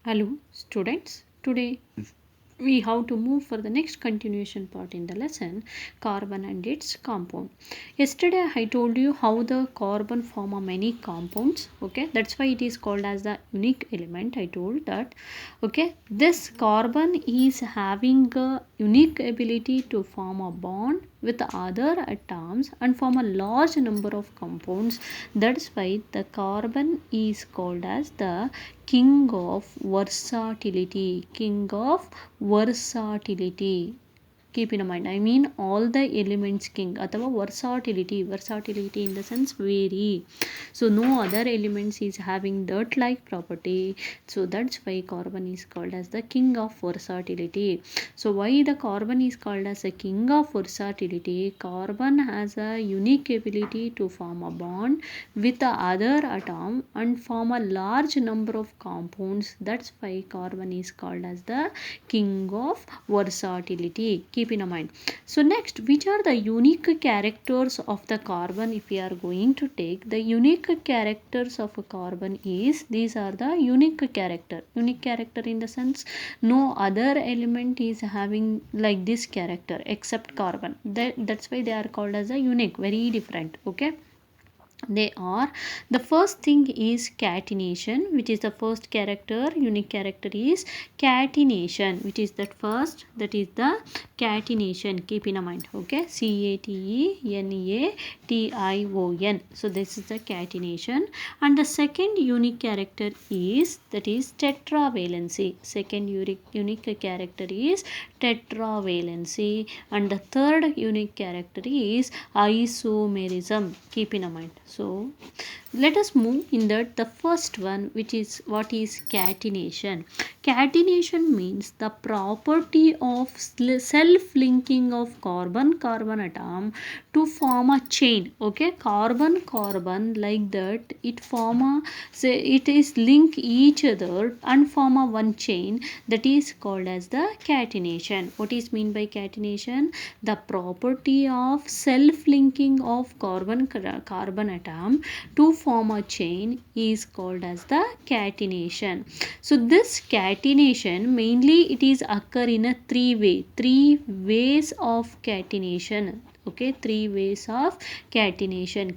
Hello, students. Today we have to move for the next continuation part in the lesson, carbon and its compound. Yesterday I told you how the carbon form a many compounds. Okay, that's why it is called as the unique element. I told that. Okay, this carbon is having a unique ability to form a bond with other atoms and form a large number of compounds. That's why the carbon is called as the king of versatility. King of versatility. Keep in mind, I mean all the elements king ಅಥವಾ versatility in the sense vary. So no other elements is having that like property. So that's why carbon is called as the king of versatility. So why the carbon is called as a king of versatility? Carbon has a unique ability to form a bond with the other atom and form a large number of compounds. That's why carbon is called as the king of versatility. Keep in mind. So next, which are the unique characters of the carbon? If we are going to take the unique characters of a carbon is, these are the unique character in the sense no other element is having like this character except carbon. That's why they are called as a unique, very different. Okay, they are, the first thing is catenation, which is the first character, unique character is catenation, which is that first, that is the catenation. Keep in mind. Okay, catenation. So this is the catenation. And the second unique character is, that is tetravalency. Second unique character is tetravalency. And the third unique character is isomerism. Keep in mind. So let us move in that, the first one, which is what is catenation. Catenation means the property of self-linking of carbon atom to form a chain. Okay, carbon like that, it form a, say it is link each other and form a one chain, that is called as the catenation. What is mean by catenation? The property of self-linking of carbon atom to form a chain is called as the catenation. So this catenation mainly it is occur in a three ways of catenation. Okay, three ways of catenation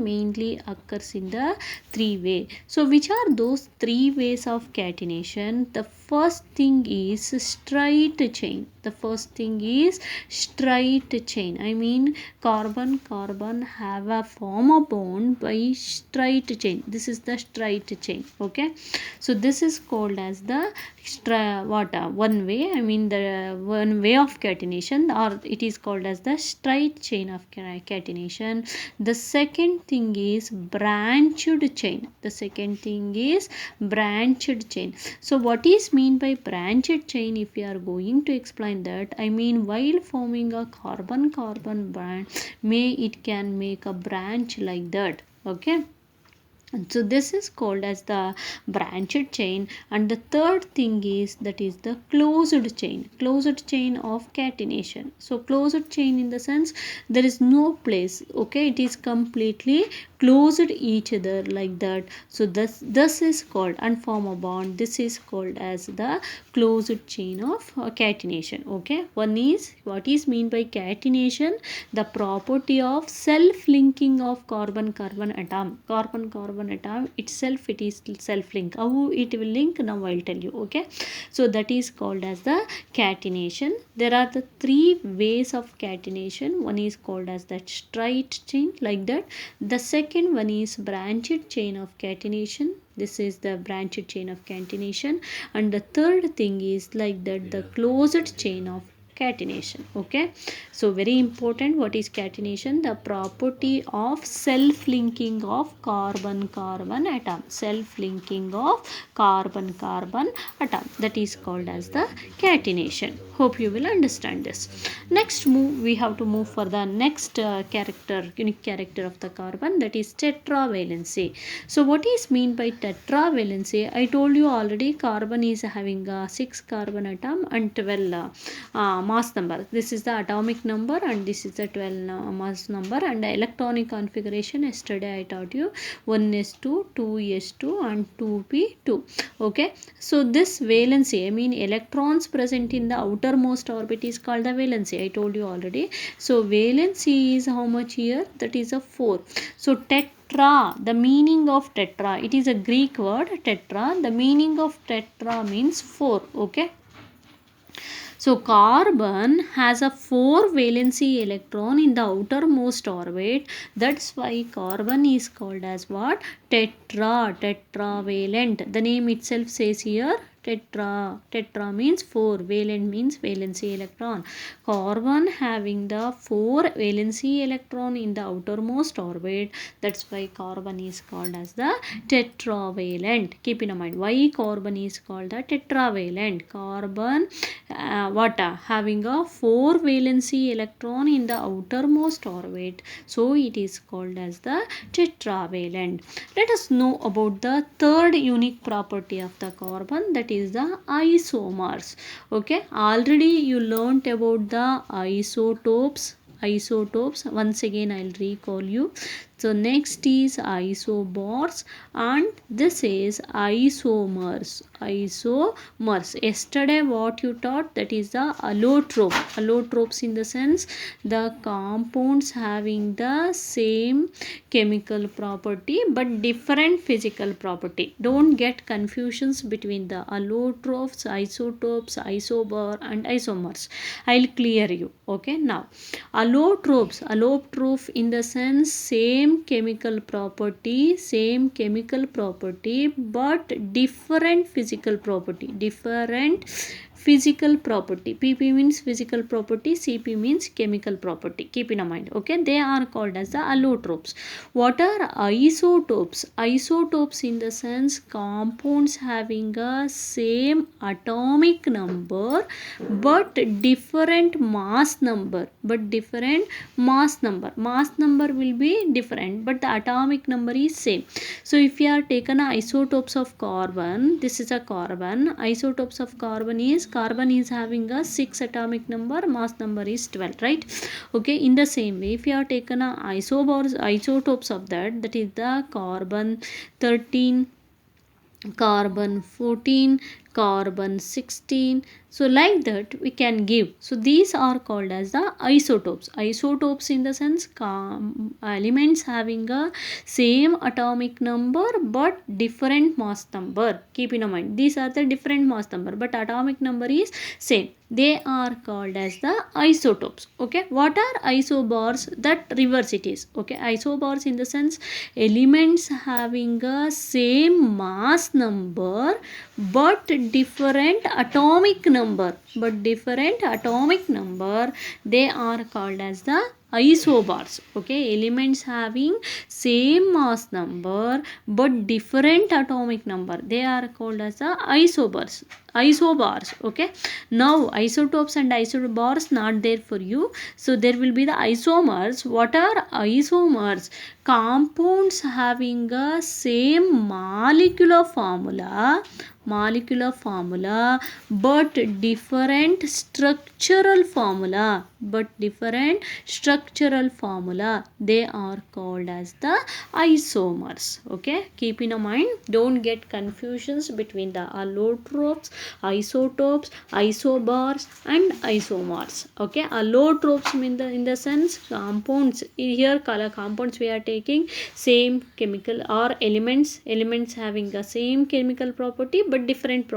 mainly occurs in the three way. So which are those three ways of catenation? The first thing is straight chain. The first thing is straight chain. I mean carbon have a form a bond by straight chain. This is the straight chain. Okay, so this is called as the one way. I mean the one way of catenation, or it is called as the straight chain of catenation. The second thing is branched chain. The second thing is branched chain. So what is mean by branched chain? If we are going to explain that, I mean while forming a carbon bond, it can make a branch like that. Okay, so this is called as the branched chain. And the third thing is, that is the closed chain of catenation. So closed chain in the sense there is no place. Okay, it is completely closed each other like that. So this is called, and form a bond, this is called as the closed chain of catenation. Okay, one is, what is mean by catenation? The property of self linking of carbon atom. Carbon atom itself, it is self link. How it will link, now I'll tell you. Okay, so that is called as the catenation. There are the three ways of catenation. One is called as that straight chain like that. The second one is branched chain of catenation. This is the branched chain of catenation. And the third thing is like that, the closed chain of catenation. Okay, so very important, what is catenation? The property of self linking of carbon atom. Self linking of carbon atom, that is called as the catenation. Hope you will understand this. Next move, we have to move for the next unique character of the carbon, that is tetravalency. So what is mean by tetravalency? I told you already, carbon is having 6 carbon atom and 12 mass number. This is the atomic number and this is the 12 mass number. And the electronic configuration, yesterday I taught you 1s2, 2s2 and 2p2. Okay, so this valency, I mean electrons present in the outermost orbit is called the valency. I told you already. So valency is how much here? That is a 4. So tetra, the meaning of tetra, it is a Greek word tetra. The meaning of tetra means 4. Okay, so carbon has a 4 valency electron in the outermost orbit. That's why carbon is called as what? Tetravalent. The name itself says here tetra. Tetra means 4. Valent means valency electron. Carbon having the 4 valency electron in the outermost orbit. That's why carbon is called as the tetravalent. Keep in mind why carbon is called the tetravalent. Carbon having a 4 valency electron in the outermost orbit. So it is called as the tetravalent. Let us know about the third unique property of the carbon, that is the isomers. Okay, already you learnt about the isotopes. Once again I'll recall you. So next is isobars and this is isomers. Yesterday what you taught, that is the allotrope. Allotropes in the sense the compounds having the same chemical property but different physical property. Don't get confusions between the allotropes, isotopes, isobar and isomers. I'll clear you. Okay, now allotrope in the sense same chemical property but different physical property. PP means physical property, CP means chemical property. Keep in mind. Okay, they are called as the allotropes. What are isotopes? Isotopes in the sense compounds having a same atomic number but different mass number. Mass number will be different but the atomic number is same. So if you are taken isotopes of carbon, this is a carbon. Isotopes of carbon is having a 6 atomic number, mass number is 12, right? Okay, in the same way if you are taken isotopes of that is the carbon 13, carbon 14, carbon 16. So like that we can give. So these are called as the isotopes. Isotopes in the sense elements having a same atomic number but different mass number. Keep in mind these are the different mass number but atomic number is same. They are called as the isotopes. Okay, what are isobars? That reverse it is. Okay, isobars in the sense elements having a same mass number but different atomic number. They are called as the isobars. Okay, elements having same mass number but different atomic number, they are called as the isobars. Okay, now isotopes and isobars not there for you, so there will be the isomers. What are isomers? Compounds having a same molecular formula but different structural formula. They are called as the isomers. Okay, keep in mind, don't get confusions between the allotropes, isotopes, isobars and isomers. Okay, allotropes mean in the sense compounds. Here compounds we are taking same chemical or elements having the same chemical property but different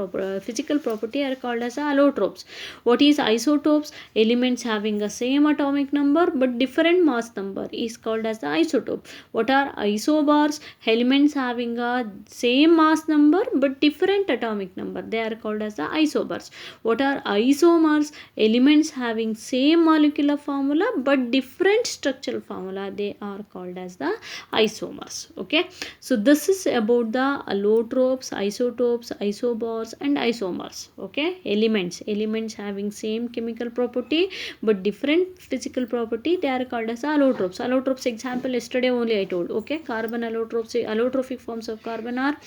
physical property are called as allotropes. What is isotopes? Elements having the same atomic number but different mass number is called as the isotope. What are isobars? Elements having a same mass number but different atomic number, they are called as the isobars. What are isomers? Elements having same molecular formula but different structural formula, they are called as the isomers. Okay, so this is about the allotropes, isotopes, isobars and isomers. Okay, elements having same chemical property but different physical property, they are called as allotropes. Allotropes example yesterday only I told. Okay, carbon allotropes, allotrophic forms of carbon are,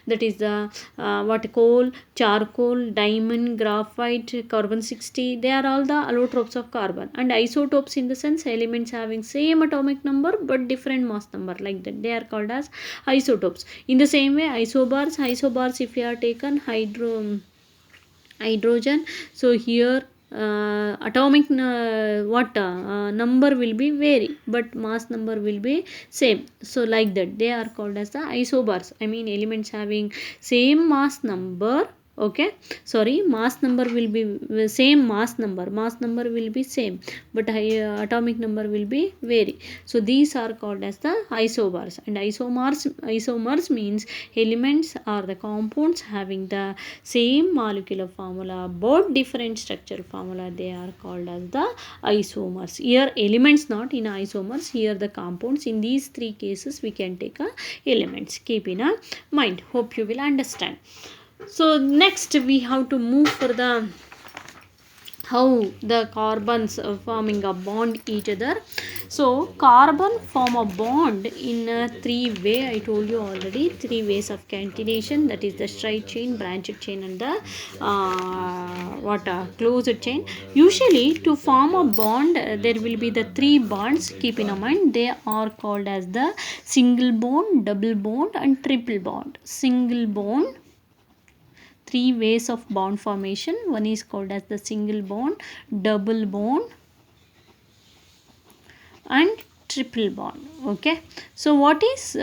that is the coal, charcoal, coal, diamond, graphite, carbon 60, they are all the allotropes of carbon. And isotopes in the sense elements having same atomic number but different mass number, like that, they are called as isotopes. In the same way, isobars if you are taken hydrogen, so here atomic number will be vary but mass number will be same, so like that they are called as the isobars. I mean elements having same mass number, okay, sorry, mass number will be same mass number will be same but atomic number will be vary, so these are called as the isobars. And isomers means elements or the compounds having the same molecular formula but different structural formula, they are called as the isomers. Here elements not in isomers, here the compounds. In these three cases we can take elements, keep in mind. Hope you will understand. So next we have to move for the how the carbons forming a bond each other. So carbon form a bond in three way. I told you already, three ways of catenation, that is the straight chain, branched chain, and the closed chain. Usually to form a bond there will be the three bonds, keep in mind. They are called as the single bond, double bond, and triple bond. Single bond, three ways of bond formation. One is called as the single bond, double bond, and triple bond. Okay, so what is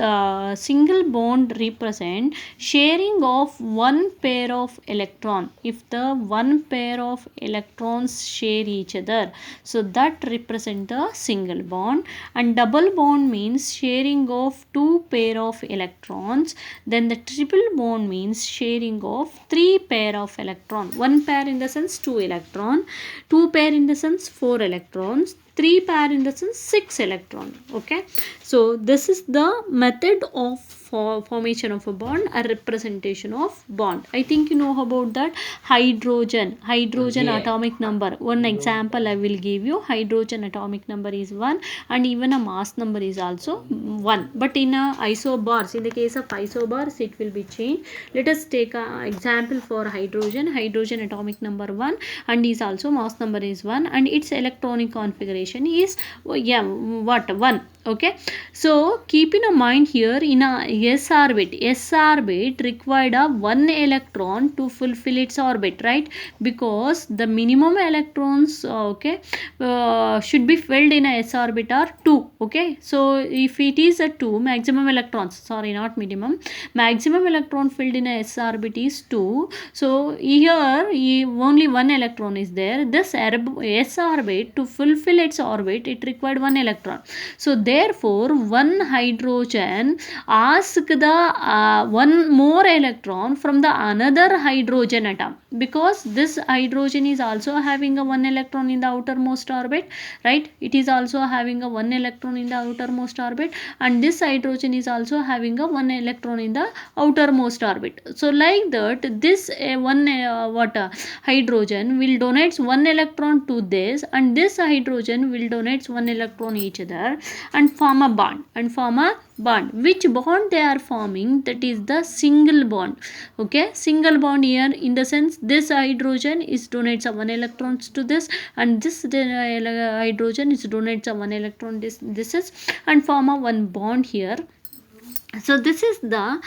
single bond? Represent sharing of one pair of electron. If the one pair of electrons share each other, so that represent the single bond. And double bond means sharing of two pair of electrons. Then the triple bond means sharing of three pair of electron. One pair in the sense two electron, two pair in the sense four electrons, three pair in the sense 6 electron. Okay, so this is the method of formation of a bond, a representation of bond. I think you know about that. Hydrogen atomic number. One example I will give you. Hydrogen atomic number is 1 and even a mass number is also 1. But in a isobars, in the case of isobars, it will be changed. Let us take an example for hydrogen. Hydrogen atomic number 1 and is also mass number is 1 and its electronic configuration is 1. Okay, so keep in mind here in a s orbit required a one electron to fulfill its orbit, right? Because the minimum electrons should be filled in a s orbit are 2. Okay, so if it is a 2, maximum electrons, sorry, not minimum, maximum electron filled in a s orbit is 2. So here only one electron is there. This s orbit, to fulfill its orbit, it required one electron. So therefore one hydrogen ask the one more electron from the another hydrogen atom, because this hydrogen is also having a one electron in the outermost orbit, right? It is also having a one electron in the outermost orbit, and this hydrogen is also having a one electron in the outermost orbit. So like that, this hydrogen will donate one electron to this, and this hydrogen will donate one electron each other and form a bond. Which bond they are forming? That is the single bond. Okay, single bond here in the sense this hydrogen is donates a one electrons to this, and this hydrogen is donates a one electron this is, and form a one bond here. So this is the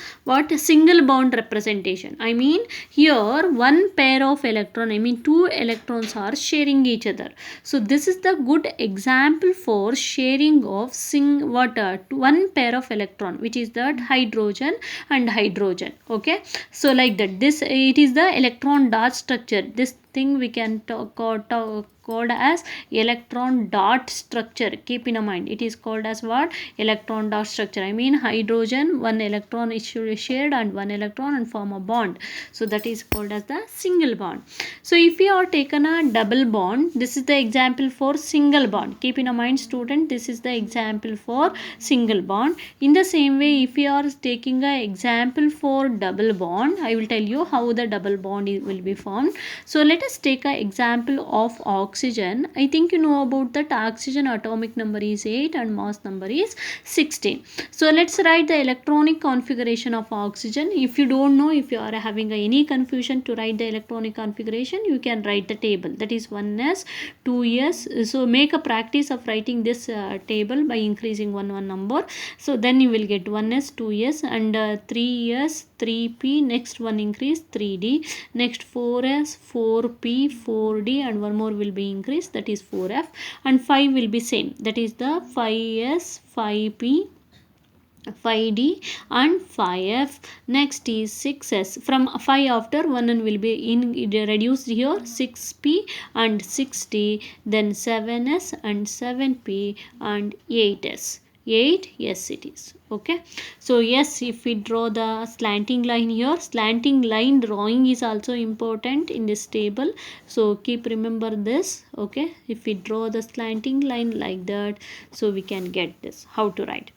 single bond representation. I mean here one pair of electron, I mean two electrons are sharing each other. So this is the good example for sharing of one pair of electron, which is the hydrogen and hydrogen. Okay, so like that, this it is the electron dot structure. This thing we can called as electron dot structure. Keep in mind, it is called as what? Electron dot structure. I mean hydrogen, one electron is shared and one electron and form a bond. So that is called as the single bond. So if you are taken a double bond, this is the example for single bond. Keep in mind student, this is the example for single bond. In the same way, if you are taking a example for double bond, I will tell you how the double bond will be formed. So let us take an example of oxygen. I think you know about that. Oxygen atomic number is 8 and mass number is 16. So let's write the electronic configuration of oxygen. If you don't know, if you are having any confusion to write the electronic configuration, you can write the table, that is 1s, 2s. So make a practice of writing this table by increasing one number. So then you will get 1s, 2s and 3s, 3p. Next one increase 3d. Next 4s, 4p, 4d and one more will be increased, that is 4f. And 5 will be same, that is the 5s, 5p, 5d and 5f. Next is 6s. From 5 after 1 will be reduced here, 6p and 6d. Then 7s and 7p and 8s. 8, yes it is. Okay, so yes, if we draw the slanting line here, slanting line drawing is also important in this table, so keep remember this. Okay, if we draw the slanting line like that, so we can get this how to write.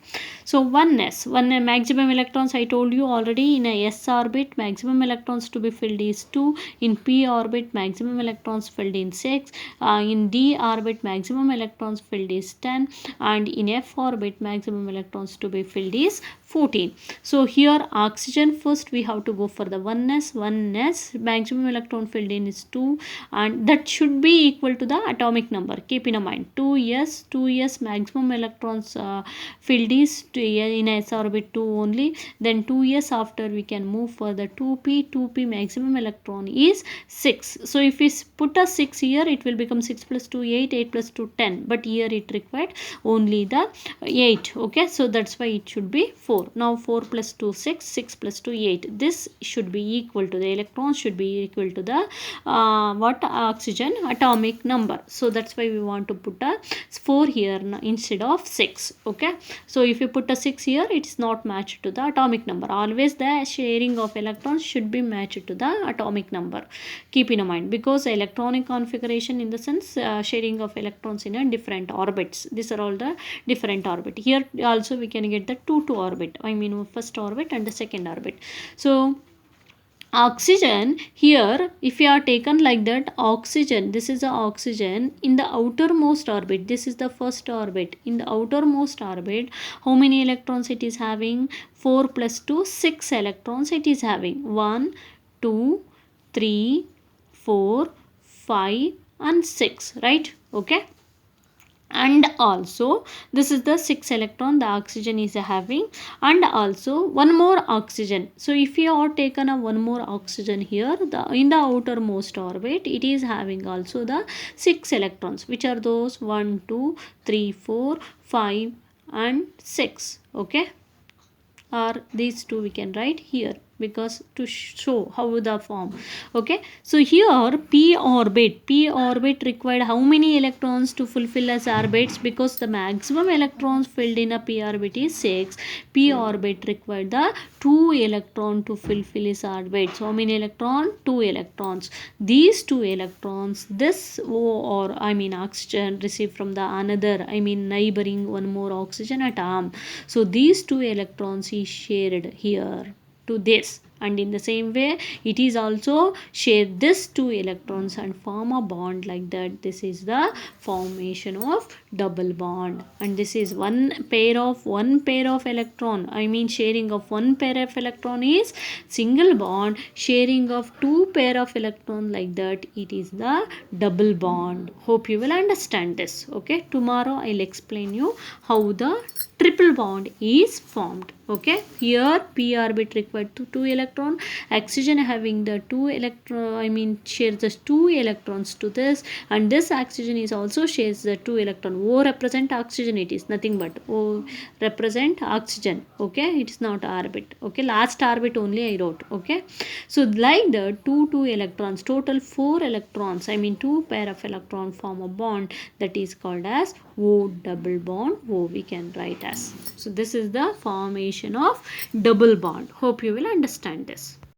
So 1s, maximum electrons, I told you already, in a s orbit maximum electrons to be filled is 2, in p orbit maximum electrons filled in 6, in d orbit maximum electrons filled is 10, and in f orbit maximum electrons to be filled is 14. So here oxygen, first we have to go for the 1s maximum electron filled in is 2 and that should be equal to the atomic number. Keep in mind 2s maximum electrons filled is in s orbit 2 only. Then 2s after we can move for the 2p maximum electron is 6. So if we put a 6 here, it will become 6 plus 2 8, 8 plus 2 10, but here it required only the 8. Okay, so that's why it should be 4. Now 4 plus 2 6, 6 plus 2 8. This should be equal to the electrons should be equal to the oxygen atomic number. So that's why we want to put a 4 here instead of 6. Okay, so if you put a 6 here, it is not matched to the atomic number. Always the sharing of electrons should be matched to the atomic number. Keep in mind, because electronic configuration in the sense sharing of electrons in a different orbits. These are all the different orbit. Here also we can get the 2 orbit, I mean first orbit and the second orbit. So oxygen here, if you are taken like that, oxygen, this is the oxygen in the outermost orbit, this is the first orbit. In the outermost orbit, how many electrons it is having? 4 plus 2 6 electrons it is having. 1 2 3 4 5 and 6, right? Okay, and also this is the 6 electron the oxygen is having, and also one more oxygen. So if you are taken a one more oxygen here, in the outermost orbit it is having also the 6 electrons, which are those 1 2 3 4 5 and 6. Okay, or these two we can write here because to show how the form. Okay, so here p orbit required how many electrons to fulfill as orbits? Because the maximum electrons filled in a p orbit is 6. P orbit required the 2 electron to fulfill its orbit. So how many electron? 2 electrons. These 2 electrons, this or I mean oxygen received from the another, I mean neighboring one more oxygen atom. So these 2 electrons is shared here to this, and in the same way it is also share this 2 electrons and form a bond like that. This is the formation of double bond, and this is one pair of electron, I mean sharing of one pair of electron is single bond, sharing of 2 pair of electron like that, it is the double bond. Hope you will understand this. Okay, tomorrow I'll explain you how the triple bond is formed. Okay, here p orbit required to 2 electron, oxygen having the 2 electron, I mean shares the 2 electrons to this, and this oxygen is also shares the 2 electron. O represent oxygen, it is nothing but O represent oxygen. Okay, it is not orbit. Okay, last orbit only I wrote. Okay, so like the 2 electrons, total 4 electrons, I mean 2 pair of electron form a bond that is called as O double bond. O we can write as. So this is the formation of double bond. Hope you will understand this.